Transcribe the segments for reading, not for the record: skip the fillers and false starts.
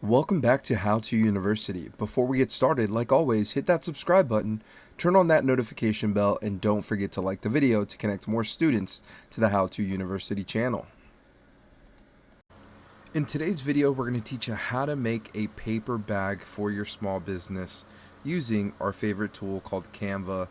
Welcome back to How To University. Before we get started, like always, hit that subscribe button, turn on that notification bell, and don't forget to like the video to connect more students to the How To University channel. In today's video, we're going to teach you how to make a paper bag for your small business using our favorite tool called Canva.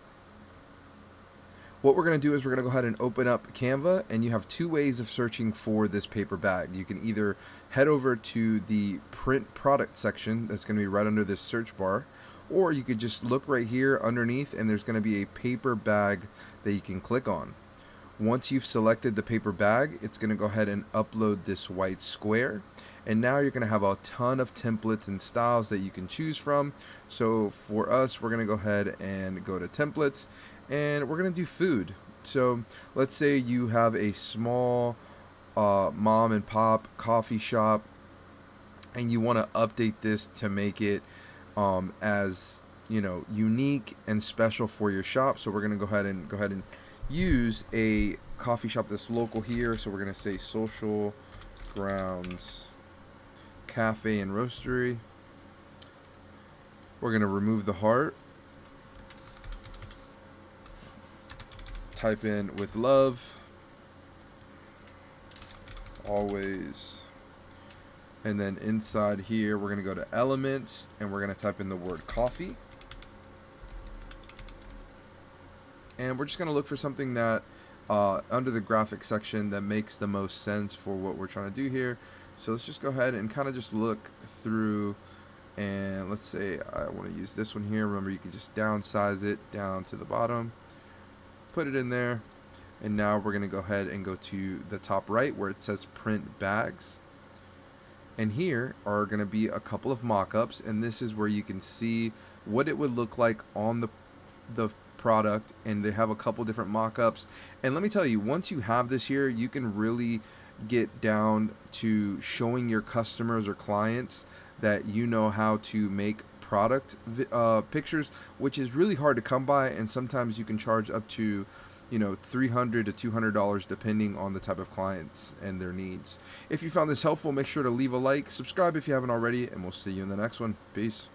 What we're going to do is we're going to go ahead and open up Canva, and you have two ways of searching for this paper bag. You can either head over to the print product section that's going to be right under this search bar, or you could just look right here underneath and there's going to be a paper bag that you can click on. Once you've selected the paper bag, it's going to go ahead and upload this white square, and now you're going to have a ton of templates and styles that you can choose from. So for us, we're going to go ahead and go to templates, and we're going to do food. So let's say you have a small mom and pop coffee shop and you want to update this to make it as unique and special for your shop. So we're going to go ahead and use a coffee shop that's local here. So we're going to say Social Grounds Cafe and Roastery. We're going to remove the heart, type in with love always, and then inside here we're going to go to elements and we're going to type in the word coffee, and we're just going to look for something that under the graphic section that makes the most sense for what we're trying to do here. So let's just go ahead and kind of just look through, and let's say I want to use this one here. Remember, you can just downsize it down to the bottom, put it in there, and now we're going to go ahead and go to the top right where it says print bags, and here are going to be a couple of mock-ups, and this is where you can see what it would look like on the product, and they have a couple different mock-ups. And let me tell you, once you have this here, you can really get down to showing your customers or clients that you know how to make product pictures, which is really hard to come by, and sometimes you can charge up to $300 to $200 depending on the type of clients and their needs. If you found this helpful, make sure to leave a like, subscribe if you haven't already, and we'll see you in the next one. Peace.